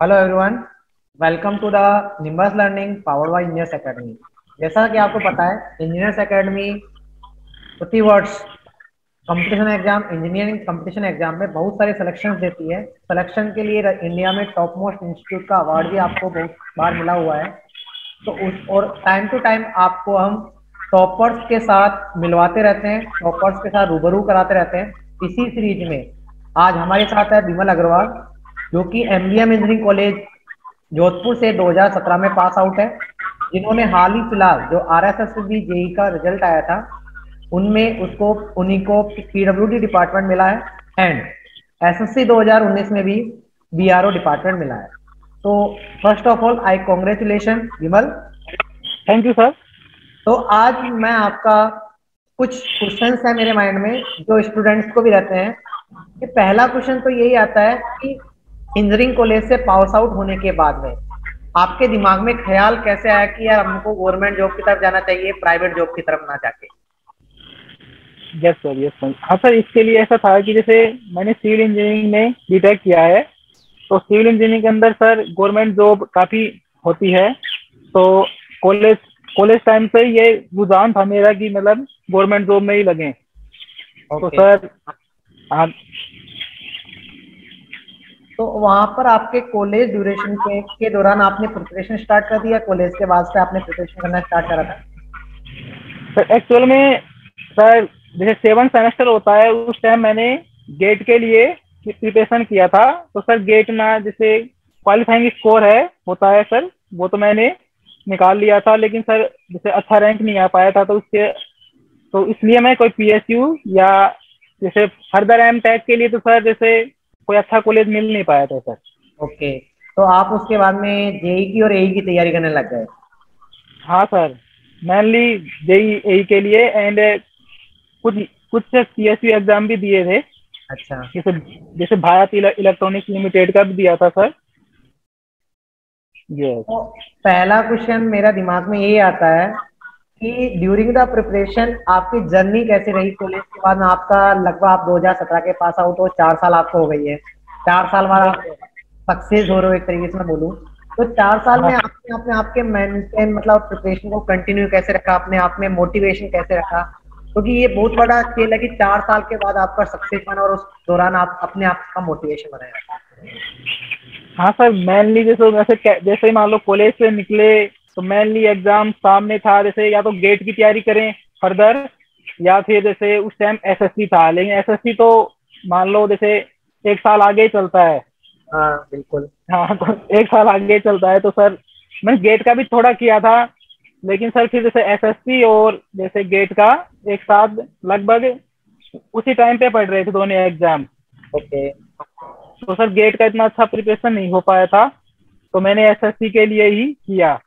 Hello everyone, welcome to the Nimbus learning powered by engineers academy. जैसा कि आपको पता है, इंजीनियर्स एकेडमी प्रति वर्ष competition exam, engineering competition exam में बहुत सारे सिलेक्शंस देती है। सिलेक्शन के लिए इंडिया में टॉप मोस्ट इंस्टीट्यूट का अवार्ड भी आपको बहुत बार मिला हुआ है। तो उस और टाइम टू टाइम आपको हम टॉपर्स के साथ मिलवाते रहते हैं, टॉपर्स के साथ रूबरू कराते रहते हैं। इसी सीरीज में आज हमारे साथ है विमल अग्रवाल, जो कि एमबीएम इंजीनियरिंग कॉलेज जोधपुर से 2017 में पास आउट है, जिन्होंने हाल ही फिलहाल जो आरएसएसबी जेई का रिजल्ट आया था उनमें उसको उन्हीं को पीडब्ल्यूडी डिपार्टमेंट मिला है एंड एसएससी 2019 में भी बीआरओ डिपार्टमेंट मिला है। तो first of all I congratulation Vimal. Thank you sir. तो आज मैं आपका कुछ क्वेश्चंस है मेरे माइंड में जो स्टूडेंट्स को भी रहते हैं कि पहला क्वेश्चन तो यही आता है कि इंजीनियरिंग कॉलेज से पास आउट होने के बाद में आपके दिमाग में ख्याल कैसे आया कि यार हमको गवर्नमेंट जॉब की तरफ जाना चाहिए, प्राइवेट जॉब की तरफ ना जाके। Yes sir, yes sir. हाँ सर, इसके लिए ऐसा था कि जैसे मैंने सिविल इंजीनियरिंग में बीटेक किया है, तो सिविल इंजीनियरिंग के अंदर सर गवर्नमेंट जॉब काफ़ी होती है। तो कॉलेज कॉलेज टाइम से ये रुझान था मेरा कि मतलब गवर्नमेंट जॉब में ही लगे। तो ओके। सर हाँ। तो वहां पर आपके कॉलेज ड्यूरेशन के दौरान आपने प्रिपरेशन स्टार्ट कर दिया, कॉलेज के बाद से आपने प्रिपरेशन करना स्टार्ट करा था? सर एक्चुअल में सर जैसे 7 सेमेस्टर होता है, उस टाइम मैंने गेट के लिए प्रिपरेशन किया था। तो सर गेट में जैसे क्वालिफाइंग स्कोर है होता है सर, वो तो मैंने निकाल लिया था, लेकिन सर जैसे अच्छा रैंक नहीं आ पाया था, तो इसलिए मैं कोई पीएसयू या जैसे फर्दर एम टेक के लिए तो सर जैसे कोई अच्छा कॉलेज मिल नहीं पाया था सर। ओके। तो आप उसके बाद में जेई की और एई की तैयारी करने लग गए? हाँ सर, मेनली जेई एई के लिए एंड कुछ कुछ पीएसयू एग्जाम भी दिए थे। अच्छा। जैसे जैसे भारत इलेक्ट्रॉनिक्स लिमिटेड का भी दिया था सर। यस। तो पहला क्वेश्चन मेरा दिमाग में यही आता है कि ड्यूरिंग द प्रिपरेशन आपकी जर्नी कैसी रही? कॉलेज के बाद में आपका लगभग आप 2017 के पास आउट हो, 4 साल आपको हो गई है। 4 साल बाद यस आप सर। सक्सेस हो रहे हो एक तरीके से मैं बोलूँ। तो 4 साल हाँ में आपने अपने आपके मेंटेन मतलब प्रिपरेशन को कंटिन्यू कैसे रखा, अपने आप में मोटिवेशन कैसे रखा? क्योंकि ये बहुत बड़ा खेल है कि 4 साल के बाद आपका सक्सेस बना और उस दौरान आप अपने आप का मोटिवेशन बनाए रखा। हाँ सर, मेनली जैसे वैसे जैसे ही मान लो कॉलेज से निकले तो मेनली एग्जाम सामने था, जैसे या तो गेट की तैयारी करें फर्दर, या फिर जैसे उस टाइम एसएससी था, लेकिन एसएससी तो मान लो जैसे 1 साल आगे चलता है। हाँ बिल्कुल। हाँ, तो 1 साल आगे चलता है, तो सर मैंने गेट का भी थोड़ा किया था, लेकिन सर फिर जैसे एसएससी और जैसे गेट का एक साथ लगभग उसी टाइम पे पढ़ रहे थे दोनों एग्जाम। ओके। तो सर गेट का इतना अच्छा प्रिपरेशन नहीं हो पाया था, तो मैंने एसएससी के लिए ही किया।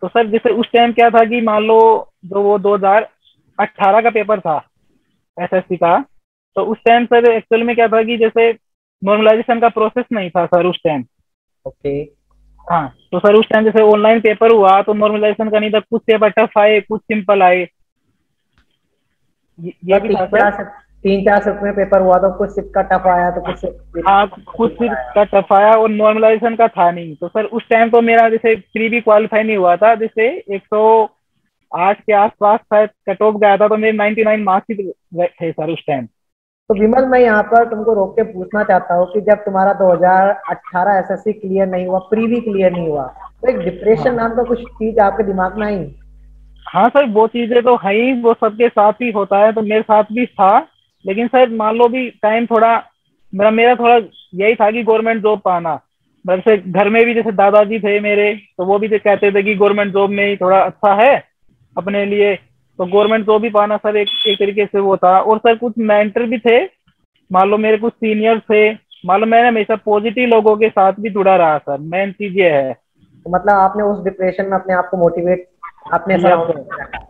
तो सर जैसे उस टाइम क्या था कि मान लो जो वो 2018 का पेपर था एसएससी का, तो उस टाइम सर एक्चुअल में क्या था कि जैसे नॉर्मलाइजेशन का प्रोसेस नहीं था सर उस टाइम। ओके। हाँ, तो सर उस टाइम जैसे ऑनलाइन पेपर हुआ तो नॉर्मलाइजेशन का नहीं था, कुछ पेपर टफ आए कुछ सिंपल आए, तो ये भी था सर। 3-4 शिफ्ट में पेपर हुआ तो कुछ शिफ्ट का टफ आया तो कुछ हाँ, कुछ सिंपल फिर आया। का टफ आया और नॉर्मलाइजेशन का था नहीं। तो सर उस टाइम तो मेरा जैसे प्री भी क्वालिफाई नहीं हुआ था, जैसे 108 के आसपास शायद कट ऑफ गया था, तो मेरे 99 मार्क्स ही थे सर उस टाइम। तो विमल, मैं यहाँ पर तुमको रोक के पूछना चाहता हूँ कि जब तुम्हारा 2018 एसएससी क्लियर नहीं हुआ, प्री भी क्लियर नहीं हुआ, तो एक डिप्रेशन हाँ नाम का कुछ चीज आपके दिमाग में आई? हाँ सर, वो चीजें तो है ही, वो सबके साथ ही होता है, तो मेरे साथ भी था। लेकिन सर मान लो भी टाइम थोड़ा मेरा मेरा थोड़ा यही था कि गवर्नमेंट जॉब पाना। वैसे घर में भी जैसे दादाजी थे मेरे, तो वो भी तो कहते थे कि गवर्नमेंट जॉब में ही थोड़ा अच्छा है अपने लिए। तो गवर्नमेंट जॉब ही पाना सर एक तरीके से वो था। और सर कुछ मेंटर भी थे, मान लो मेरे कुछ सीनियर थे। मान लो मैंने हमेशा पॉजिटिव लोगों के साथ भी जुड़ा रहा सर, मेन चीज ये है। तो मतलब आपने उस डिप्रेशन में अपने आप को मोटिवेट अपने यस सराउंड सर। में रखा?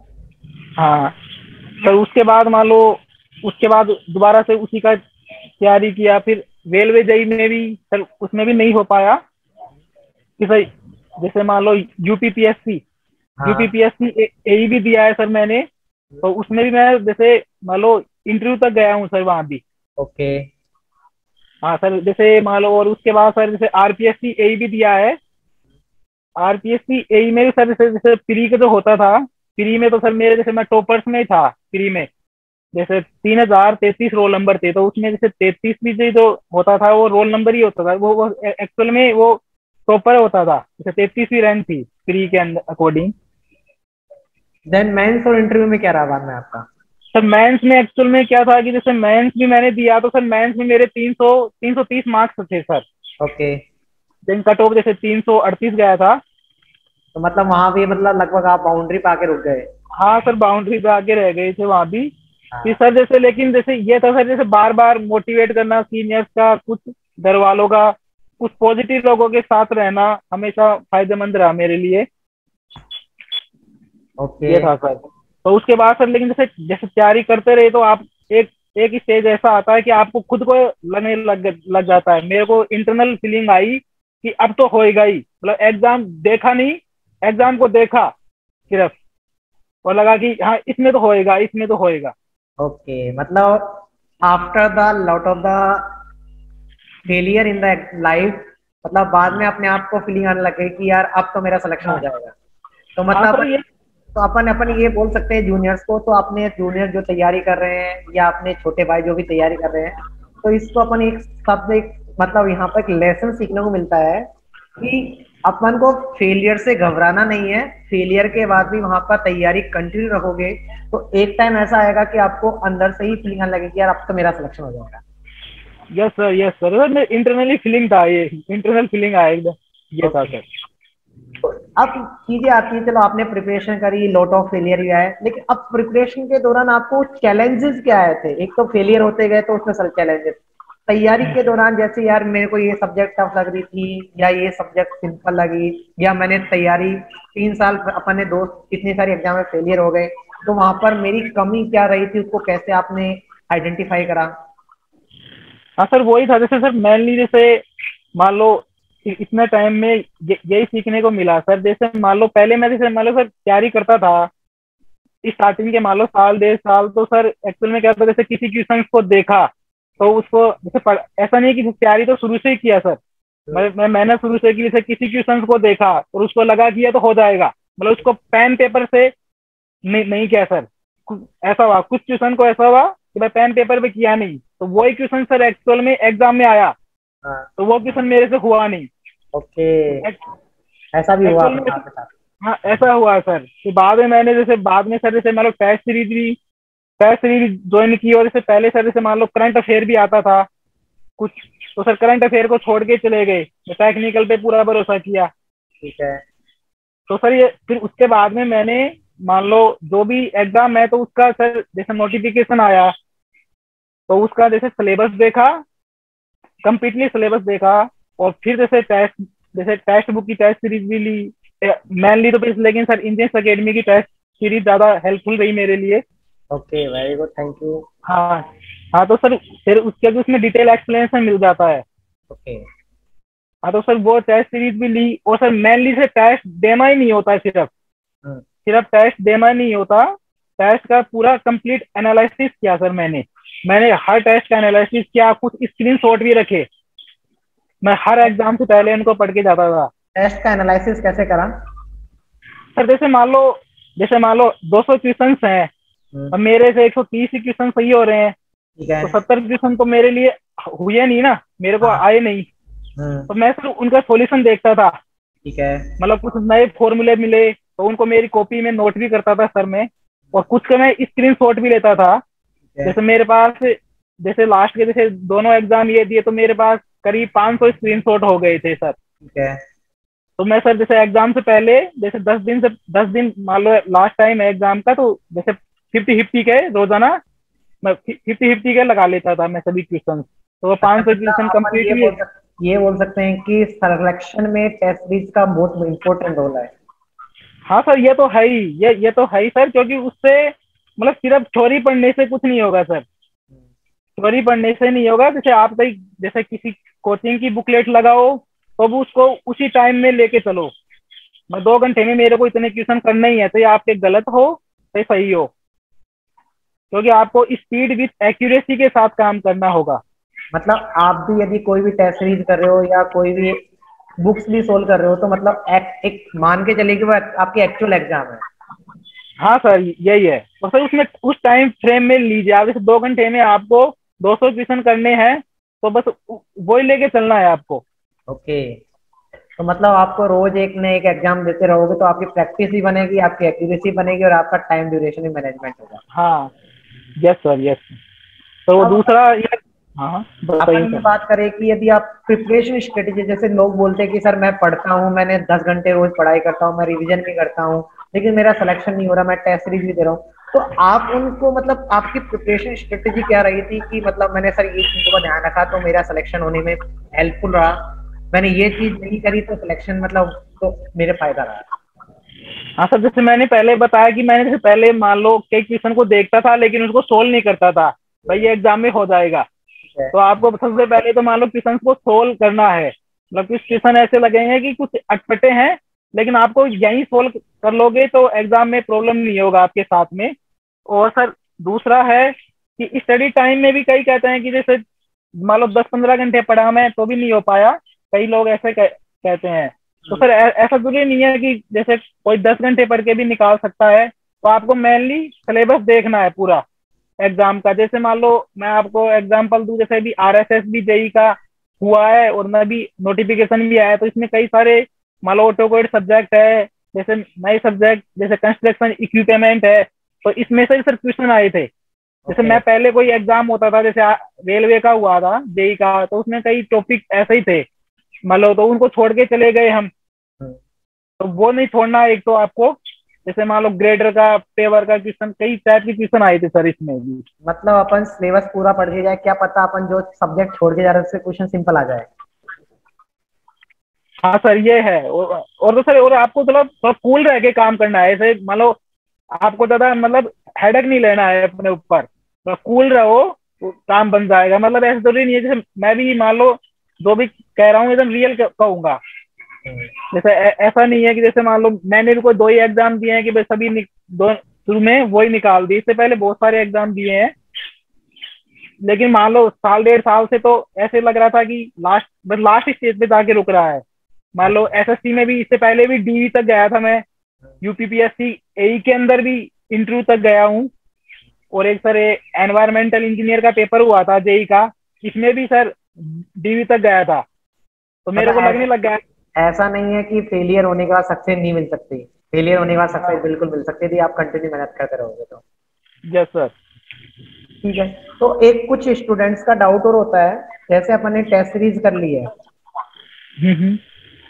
हाँ सर, उसके बाद मान लो उसके बाद दोबारा से उसी का तैयारी किया, फिर रेलवे जेई में भी सर उसमें भी नहीं हो पाया कि सर जैसे मान लो यूपीपीएससी हाँ। यूपीपीएससी एई भी दिया है सर मैंने। तो उसमें भी मैं जैसे मान लो इंटरव्यू तक गया हूँ सर वहां भी। ओके। हाँ सर, जैसे मान लो, और उसके बाद सर जैसे आरपीएससी ए भी दिया है। आरपीएससी ए में भी सर जैसे जैसे प्री का जो होता था, प्री में तो सर मेरे जैसे मैं टॉपर्स में ही था प्री में। जैसे 3033 रोल नंबर थे, तो उसमें जैसे 33 भी जो होता था वो रोल नंबर ही होता था, वो एक्चुअल में वो टॉपर होता था। जैसे 33वीं रैंक थी प्री के अकॉर्डिंग। देन मेंस और इंटरव्यू में क्या रहा बाद में आपका? सर मेंस में एक्चुअल में क्या था कि जैसे मेंस भी मैंने दिया, तो सर मेंस में मेरे 330 मार्क्स थे sir. Okay. Then cut off जैसे 338 गया था। तो मतलब वहां भी मतलब लगभग आप बाउंड्री पा के रुक गए। हाँ सर, बाउंड्री पे आगे रह गए थे वहां भी। फिर हाँ। सर जैसे, लेकिन जैसे ये था सर, जैसे बार बार मोटिवेट करना सीनियर्स का, कुछ घर वालों का, कुछ पॉजिटिव लोगों के साथ रहना हमेशा फायदेमंद रहा मेरे लिए। ओके। ये था सर। तो उसके बाद सर, लेकिन जैसे जैसे तैयारी करते रहे तो आप एक एक स्टेज ऐसा आता है कि आपको खुद को लगने लग जाता है। मेरे को इंटरनल फीलिंग आई कि अब तो होएगा ही, मतलब एग्जाम देखा नहीं, एग्जाम को देखा सिर्फ, और लगा कि हाँ इसमें तो होएगा, इसमें तो होएगा। ओके, मतलब after the lot of the failure in the life, मतलब बाद में अपने आप को फीलिंग आने लगे कि यार अब तो मेरा सिलेक्शन हो हाँ। जाएगा। तो हाँ मतलब सर ये। तो अपन अपन ये बोल सकते हैं जूनियर्स को, तो अपने जूनियर जो तैयारी कर रहे हैं या अपने छोटे भाई जो भी तैयारी कर रहे हैं, तो इसको अपन एक शब्द, एक मतलब यहाँ पर एक लेसन सीखने को मिलता है कि अपन को फेलियर से घबराना नहीं है। फेलियर के बाद भी वहां पर तैयारी कंटिन्यू रखोगे तो एक टाइम ऐसा आएगा कि आपको अंदर से ही फीलिंग आने लगेगी यार अब तो मेरा सिलेक्शन हो जाएगा। Yes sir, yes sir, sir मैं इंटरनली फीलिंग था, ये इंटरनल फीलिंग आया एकदम। ये था ओके। सर। तो अब चीजें आती है, चलो आपने प्रिपरेशन करी, लॉट ऑफ फेलियर भी आए, लेकिन अब प्रिपरेशन के दौरान आपको चैलेंजेस क्या आए थे? एक तो फेलियर होते गए तो उसमें सब चैलेंजेस, तैयारी के दौरान जैसे यार मेरे को ये सब्जेक्ट टफ लग रही थी या ये सब्जेक्ट सिंपल लगी, या मैंने तैयारी 3 साल अपने दोस्त इतनी सारी एग्जाम में फेलियर हो गए, तो वहां पर मेरी कमी क्या रही थी उसको कैसे आपने आइडेंटिफाई करा? हाँ सर, वही था जैसे सर मेनली, जैसे मान लो इतने टाइम में यही सीखने को मिला सर। जैसे मान लो पहले मैं, जैसे मान लो सर तैयारी करता था स्टार्टिंग के मान लो साल 1.5 साल, तो सर एक्चुअल में क्या था, जैसे किसी क्वेश्चन को देखा तो उसको जैसे ऐसा नहीं कि तैयारी तो शुरू से ही किया सर। मैंने शुरू से की, जैसे किसी क्वेश्चन को देखा और उसको लगा कि ये तो हो जाएगा, मतलब उसको पेन पेपर से नहीं किया सर। ऐसा हुआ, कुछ क्वेश्चन को ऐसा हुआ कि मैं पेन पेपर पे किया नहीं, तो वही क्वेश्चन सर एक्चुअल में एग्जाम में आया, हाँ। तो वो क्वेश्चन मेरे से हुआ नहीं। ओके। ऐसा भी हुआ एक्चुअल में, आपके आपके साथ? हाँ ऐसा हुआ सर। फिर बाद में मैंने जैसे बाद में सर, जैसे मान लो टेस्ट सीरीज ज्वाइन की, और जैसे पहले सर जैसे मान लो करंट अफेयर भी आता था कुछ, तो सर करंट अफेयर को छोड़ के चले गए, टेक्निकल पे पूरा भरोसा किया। ठीक है। तो सर ये फिर उसके बाद में मैंने मान लो जो भी एग्जाम है तो उसका सर जैसे नोटिफिकेशन आया, तो उसका जैसे सिलेबस देखा, कंप्लीटली सिलेबस देखा, और फिर जैसे टेस्ट बुक की टेस्ट सीरीज भी ली मेनली तो फिर। लेकिन सर इंडियंस अकेडमी की टेस्ट सीरीज ज्यादा हेल्पफुल रही मेरे लिए। Okay, very good, thank you. हाँ। हाँ तो सर फिर उसके भी उसमें डिटेल एक्सप्लेनेशन मिल जाता है। ओके। हाँ तो सर वो टेस्ट सीरीज भी ली, और सर मेनली से टेस्ट देना ही नहीं होता है, सिर्फ हम्म। सिर्फ टेस्ट देना नहीं होता, टेस्ट का पूरा कंप्लीट एनालिसिस किया सर। मैंने हर टेस्ट का एनालिसिस किया, कुछ स्क्रीनशॉट भी रखे। मैं हर एग्जाम से पहले इनको पढ़ के जाता था। टेस्ट का एनालिसिस कैसे करा? सर जैसे मान लो 200 क्वेश्चन हैं, हम्म। अब मेरे से 130 ही क्वेश्चन सही हो रहे हैं, ठीक है। तो 70 क्वेश्चन तो मेरे लिए हुए नहीं ना, मेरे को हाँ। आए नहीं। हम्म। तो मैं सर उनका सॉल्यूशन देखता था, ठीक है। मतलब कुछ नए फॉर्मूले मिले तो उनको मेरी कॉपी में नोट भी करता था सर मैं, और कुछ का मैं स्क्रीन शॉट भी लेता था। ठीक है। जैसे मेरे पास, जैसे लास्ट के जैसे दोनों एग्जाम ये दिए, तो मेरे पास करीब 500 स्क्रीन शॉट हो गए थे सर। ठीक है। तो मैं सर जैसे एग्जाम से पहले, जैसे 10 दिन मान लो लास्ट टाइम है एग्जाम का, तो जैसे 50-50 के रोजाना मैं 50-50 के लगा लेता था मैं सभी क्वेश्चन, तो वो अच्छा, 500 मतलब क्वेश्चन अपन कंप्लीट भी। ये बोल सकते हैं कि सिलेक्शन में टेस्ट सीरीज का बहुत इंपॉर्टेंट रोल है। हाँ सर, ये तो है ही, ये तो है ही सर, क्योंकि उससे मतलब सिर्फ थ्योरी पढ़ने से कुछ नहीं होगा सर। थ्योरी पढ़ने से नहीं होगा, जैसे आप कहीं जैसे किसी कोचिंग की बुकलेट लगाओ तो वो उसको उसी टाइम में लेके चलो, मैं 2 घंटे में मेरे को इतने क्वेश्चन करना ही है, तो ये आपके गलत हो चाहे सही हो, क्योंकि आपको स्पीड विथ एक्यूरेसी के साथ काम करना होगा। मतलब आप भी यदि कोई भी टेस्ट सीरीज कर रहे हो या कोई भी बुक्स भी सोल्व कर रहे हो तो मतलब एक मान के चलिए कि वो आपकी एक्चुअल एग्जाम है। हाँ सर, यही है। और सर उसमें उस टाइम फ्रेम में लीजिए आप, जैसे 2 घंटे में आपको 200 क्वेश्चन करने हैं, तो बस वही लेके चलना है आपको। ओके, तो मतलब आपको रोज एक न एक एग्जाम देते रहोगे तो आपकी प्रैक्टिस भी बनेगी, आपकी एक्यूरेसी बनेगी और आपका टाइम ड्यूरेशन भी मैनेजमेंट होगा। हाँ, यस सर, यस। तो वो अब दूसरा ये। हाँ हाँ, बताइए अपन ये सर। बात करें कि यदि आप प्रिपरेशन स्ट्रेटेजी, जैसे लोग बोलते हैं कि सर मैं पढ़ता हूँ, मैंने 10 घंटे रोज पढ़ाई करता हूँ, मैं रिवीजन भी करता हूँ, लेकिन मेरा सिलेक्शन नहीं हो रहा, मैं टेस्ट सीरीज भी दे रहा हूँ, तो आप उनको मतलब आपकी प्रिपरेशन स्ट्रेटेजी क्या रही थी कि मतलब मैंने सर ये चीजों का ध्यान रखा तो मेरा सिलेक्शन होने में हेल्पफुल रहा, मैंने ये चीज नहीं करी तो सिलेक्शन मतलब तो मेरे फायदा रहा। हाँ सर, जैसे मैंने पहले बताया कि मैंने जैसे पहले मान लो कई क्वेश्चन को देखता था लेकिन उसको सोल्व नहीं करता था, भाई ये एग्जाम में हो जाएगा। ठीक है। तो आपको सबसे पहले तो मान लो क्वेश्चन को सोल्व करना है। मतलब कुछ क्वेश्चन ऐसे लगेंगे कि कुछ अटपटे हैं, लेकिन आपको यही सोल्व कर लोगे तो एग्जाम में प्रॉब्लम नहीं होगा आपके साथ में। और सर दूसरा है कि स्टडी टाइम में भी कई कहते हैं कि जैसे मान लो 10-15 घंटे पढ़ा मैं तो भी नहीं हो पाया, कई लोग ऐसे कहते हैं। तो सर ऐसा जरूरी नहीं है कि जैसे कोई 10 घंटे पढ़ के भी निकाल सकता है। तो आपको मेनली सिलेबस देखना है पूरा एग्जाम का। जैसे मान लो मैं आपको एग्जांपल दूं, जैसे भी आरएसएस भी जेई का हुआ है और मैं भी नोटिफिकेशन भी आया है, तो इसमें कई सारे मान लो ऑटो कोड सब्जेक्ट है, जैसे नए सब्जेक्ट जैसे कंस्ट्रक्शन इक्विपमेंट है, तो इसमें से सर क्वेश्चन आए थे। जैसे ओके। मैं पहले कोई एग्जाम होता था, जैसे रेलवे का हुआ था जेई का, तो उसमें कई टॉपिक ऐसे ही थे मान लो, तो उनको छोड़ के चले गए हम। तो वो नहीं छोड़ना। एक तो आपको जैसे मान लो ग्रेडर का, पेवर का क्वेश्चन, कई टाइप के क्वेश्चन आए थे सर इसमें भी। मतलब अपन सिलेबस पूरा पढ़ के जाए, क्या पता अपन जो सब्जेक्ट छोड़ के जा रहे हैं उससे क्वेश्चन सिंपल आ जाए। हाँ सर, ये है। और तो सर और आपको मतलब थोड़ा कूल रह के काम करना है। ऐसे मान लो आपको ज्यादा मतलब हेडक नहीं लेना है अपने ऊपर, थोड़ा कूल रहो, तो काम बन जाएगा। मतलब ऐसे जरूरी नहीं है, जैसे मैं भी मान लो जो भी कह रहा हूँ एकदम रियल कहूंगा। हम्म। जैसे ऐसा नहीं है कि जैसे मान लो मैंने भी कोई 2 ही एग्जाम दिए हैं कि भाई सभी दो शुरू में वही निकाल दी, इससे पहले बहुत सारे एग्जाम दिए हैं। लेकिन मान लो साल 1.5 साल से तो ऐसे लग रहा था कि लास्ट बस लास्ट स्टेज पे जाके रुक रहा है। मान लो एसएससी में भी इससे पहले भी डीवी तक गया था मैं, यूपीपीएससी एई के अंदर भी इंटरव्यू तक गया हूँ। और एक सर एनवायरमेंटल इंजीनियर का पेपर हुआ था जेई का, इसमें भी सर डीवी तक गया था। तो मेरे मतलब को लगने लग गया। ऐसा नहीं है कि फेलियर होने के बाद सक्सेस नहीं मिल सकती, फेलियर होने के बाद सक्सेस हाँ, बिल्कुल मिल सकती है यदि आप कंटिन्यू मेहनत करते रहोगे तो। Yes sir. ठीक है। तो एक कुछ स्टूडेंट्स का डाउट और होता है, जैसे अपन ने टेस्ट सीरीज कर ली है, हम्म।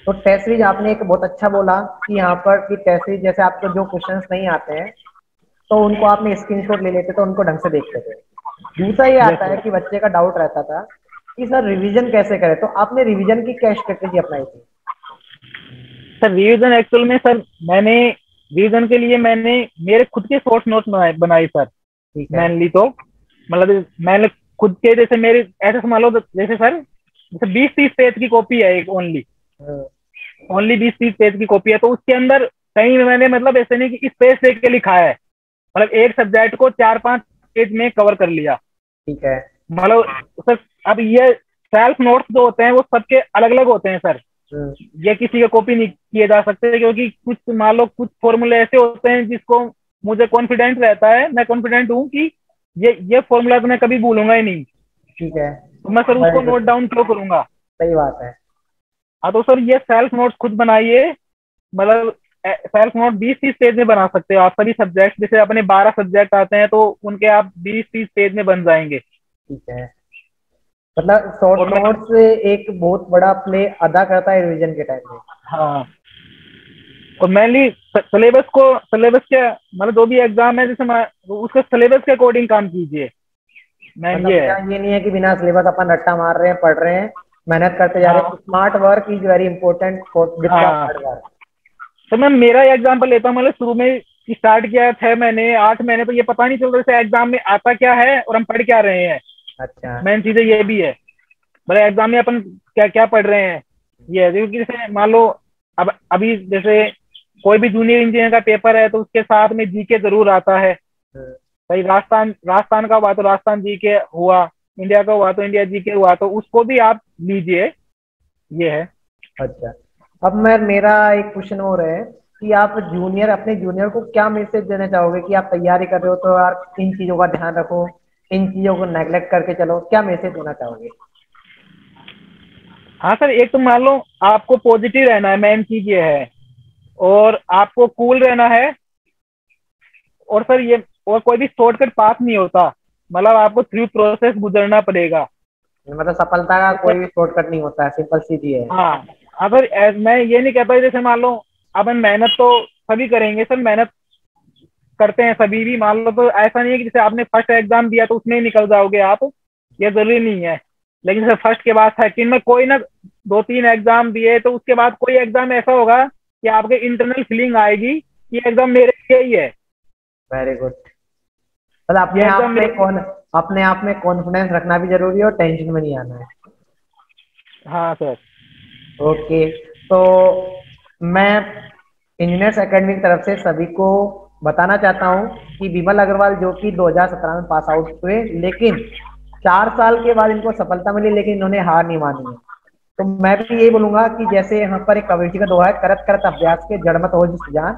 तो टेस्ट सीरीज आपने एक बहुत अच्छा बोला कि यहाँ पर कि टेस्ट सीरीज जैसे आपको जो क्वेश्चंस नहीं आते हैं तो उनको आपने स्क्रीनशॉट ले लेते तो उनको ढंग से देखते थे। दूसरा ये यस आता है सर। कि बच्चे का डाउट रहता था कि सर रिवीजन कैसे करें, तो आपने रिवीजन की क्या स्ट्रेटेजी अपनाई थी। सर रिवीजन एक्चुअल में सर मैंने रिवीजन के लिए मैंने मेरे खुद के शॉर्ट नोट्स बनाई सर। ठीक है। मेनली तो मतलब मैंने खुद के जैसे मेरे ऐसे समझ लो जैसे सर जैसे 20-30 पेज की कॉपी है एक, ओनली हम्म। ओनली 20-30 पेज की कॉपी है। तो उसके अंदर कहीं भी मैंने मतलब ऐसे नहीं कि इस पेज लेके लिखा है, मतलब एक सब्जेक्ट को 4-5 पेज में कवर कर लिया। ठीक है। मतलब सर अब ये सेल्फ नोट्स जो होते हैं वो सबके अलग अलग होते हैं सर। हम्म। ये किसी का कॉपी नहीं किए जा सकते, क्योंकि कुछ मान लो कुछ फॉर्मूले ऐसे होते हैं जिसको मुझे कॉन्फिडेंट रहता है, मैं कॉन्फिडेंट हूँ कि ये फॉर्मूला तो मैं कभी भूलूंगा ही नहीं। ठीक है। तो मैं सर वेरी उसको गुड। नोट डाउन क्यों करूंगा। सही बात है। हाँ, तो सर ये सेल्फ नोट्स खुद बनाइए। मतलब सेल्फ नोट 20-30 पेज में बना सकते हो आप सभी सब्जेक्ट। जैसे अपने 12 सब्जेक्ट आते हैं तो उनके आप 20-30 पेज में बन जाएंगे। ठीक है। मतलब शॉर्ट और मैं नोट्स एक बहुत बड़ा प्ले अदा करता है रिवीजन के टाइम में। हाँ, और मेनली सिलेबस क्या मतलब जो भी एग्जाम है जैसे उसके सिलेबस के अकॉर्डिंग काम कीजिए। मैन मतलब ये मेरा है। ये नहीं है कि बिना सिलेबस अपन रट्टा मार रहे हैं, पढ़ रहे हैं, मेहनत करते जा रहे हैं। हाँ smart work is very important for with the हाँ। Hard work. तो मैं मेरा एग्जाम्पल लेता हूँ। मतलब शुरू में स्टार्ट किया 6 महीने 8 महीने, तो ये पता नहीं चल रहा था एग्जाम में आता क्या है और हम पढ़ क्या रहे हैं। अच्छा। मेन चीजें ये भी है, मतलब एग्जाम में अपन क्या क्या पढ़ रहे हैं। ये है क्योंकि जैसे मान लो अब अभी जैसे कोई भी जूनियर इंजीनियर का पेपर है तो उसके साथ में जीके जरूर आता है। हम्म। भाई राजस्थान राजस्थान का हुआ तो राजस्थान जीके हुआ। इंडिया का हुआ तो इंडिया जीके हुआ तो उसको भी आप लीजिए, ये है। अच्छा, अब मेरा एक क्वेश्चन और है कि आप अपने जूनियर को क्या मैसेज देना चाहोगे कि आप तैयारी कर रहे हो तो यार इन चीजों का ध्यान रखो, इन चीजों को नेग्लेक्ट करके चलो, क्या मैसेज देना चाहोगे? हाँ सर, एक तो मान लो आपको पॉजिटिव रहना है, मेन चीज ये है, और आपको कूल रहना है। और सर ये, और कोई भी शॉर्टकट पाथ नहीं होता, मतलब आपको थ्रू प्रोसेस गुजरना पड़ेगा। मतलब सफलता का कोई भी शॉर्टकट नहीं होता है, सिंपल सीधी है। हाँ, अगर मैं ये नहीं कहता जैसे मान लो अपन मेहनत तो सभी करेंगे सर, मेहनत करते हैं सभी भी, मान लो तो ऐसा नहीं है कि जैसे आपने फर्स्ट एग्जाम दिया तो उसमें ही निकल जाओगे आप, ये जरूरी नहीं है। लेकिन सर फर्स्ट के बाद सेकंड में कोई ना 2-3 एग्जाम दिए तो उसके बाद कोई एग्जाम ऐसा होगा कि आपके इंटरनल फीलिंग आएगी कि एग्जाम मेरे लिए ही है। Very good. मतलब अपने आप में कॉन्फिडेंस रखना भी जरूरी है और टेंशन में नहीं आना है। हाँ सर। ओके, तो मैं इंजीनियर्स एकेडमी की तरफ से सभी को बताना चाहता हूँ कि विमल अग्रवाल जो कि 2017 में पास आउट हुए, लेकिन 4 साल के बाद इनको सफलता मिली, लेकिन इन्होंने हार नहीं मानी है। तो मैं भी यही बोलूंगा कि जैसे यहाँ पर एक कविटी का दोहा है, करत करत अभ्यास के जड़ मत हो जिस जान,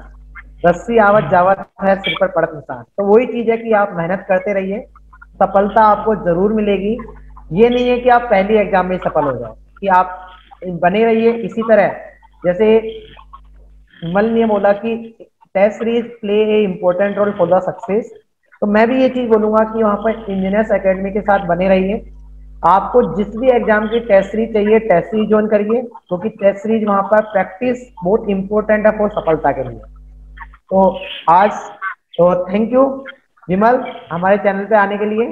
रस्सी आवत जावत है सिर पर पड़त निशान। तो वही चीज है कि आप मेहनत करते रहिए, सफलता आपको जरूर मिलेगी। ये नहीं है कि आप पहली एग्जाम में सफल हो जाओ, कि आप बने रहिए इसी तरह। जैसे विमल ने बोला कि test series play a important role for the success, तो मैं भी ये चीज बोलूंगा कि वहां पर इंजीनियर्स एकेडमी के साथ बने रहिए। आपको जिस भी एग्जाम की टेस्ट सीरीज चाहिए, टेस्ट सीरीज ज्वाइन करिए, क्योंकि टेस्ट सीरीज वहां पर प्रैक्टिस बहुत इंपॉर्टेंट है फॉर सफलता के लिए। तो आज तो थैंक यू विमल हमारे चैनल पे आने के लिए।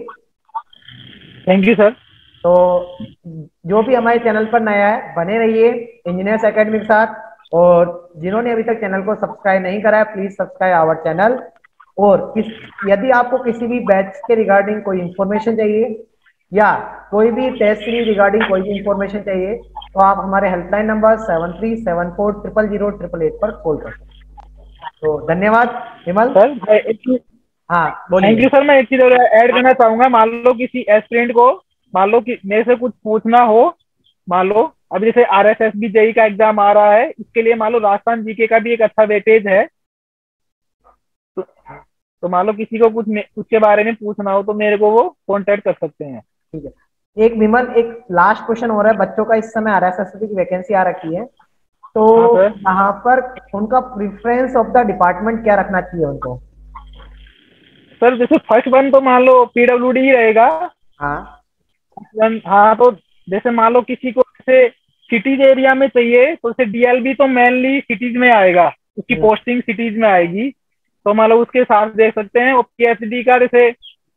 Thank you sir. तो जो भी हमारे चैनल पर नया है, बने रहिए इंजीनियर्स एकेडमी के साथ, और जिन्होंने अभी तक चैनल को सब्सक्राइब नहीं करा है, प्लीज सब्सक्राइब आवर चैनल। और यदि आपको किसी भी बैच के रिगार्डिंग कोई इंफॉर्मेशन चाहिए या कोई भी टेस्ट सीरीज रिगार्डिंग कोई भी इंफॉर्मेशन चाहिए, तो आप हमारे हेल्पलाइन नंबर 7374000888 पर कॉल कर सकते हैं। तो धन्यवाद विमल सर हाँ थैंक यू बोलिए। सर। मैं एक चीज और ऐड करना चाहूंगा, मान लो किसी एस्पिरेंट को, मान लो कि मेरे से कुछ पूछना हो, मान लो अभी जैसे RSSB जेई का एग्जाम आ रहा है, इसके लिए मान लो राजस्थान जीके का भी एक अच्छा वेटेज है, तो मान लो किसी को कुछ उसके बारे में पूछना हो तो मेरे को वो कांटेक्ट कर सकते हैं। ठीक है, एक विमल एक लास्ट क्वेश्चन हो रहा है। बच्चों का इस समय RSSB की वैकेंसी आ रखी है, तो हाँ सर। यहाँ पर उनका प्रेफरेंस ऑफ द डिपार्टमेंट क्या रखना चाहिए उनको? सर जैसे फर्स्ट वन तो मान लो PWD ही रहेगा। हाँ हाँ, तो जैसे मान लो किसी को जैसे सिटीज एरिया में चाहिए तो जैसे DLB तो मेनली सिटीज में आएगा, उसकी पोस्टिंग सिटीज में आएगी, तो मान लो उसके साथ देख सकते हैं। और PhD का जैसे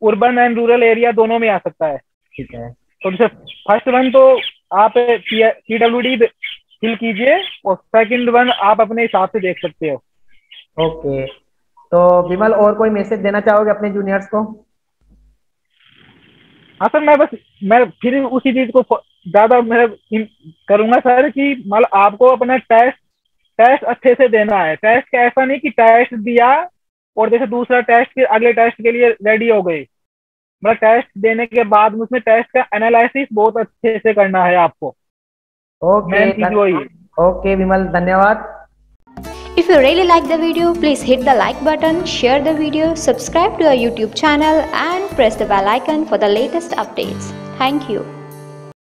अर्बन एंड रूरल एरिया दोनों में आ सकता है। ठीक है, तो जैसे फर्स्ट वन तो आप PWD फिल कीजिए, और सेकंड वन आप अपने हिसाब से देख सकते हो। ओके। तो विमल और कोई मैसेज देना चाहोगे अपने जूनियर्स को? हाँ सर, मैं फिर उसी चीज को ज्यादा मैं करूंगा सर कि मतलब आपको अपना टेस्ट अच्छे से देना है। टेस्ट का ऐसा नहीं कि टेस्ट दिया और जैसे दूसरा टेस्ट के अगले टेस्ट के लिए रेडी हो गई, मतलब टेस्ट देने के बाद उसमें टेस्ट का एनालिसिस बहुत अच्छे से करना है आपको। मेन चीज वही है। ओके विमल, धन्यवाद। If you really like the video, please hit the like button, share the video, subscribe to our YouTube channel and press the bell icon for the latest updates. Thank you.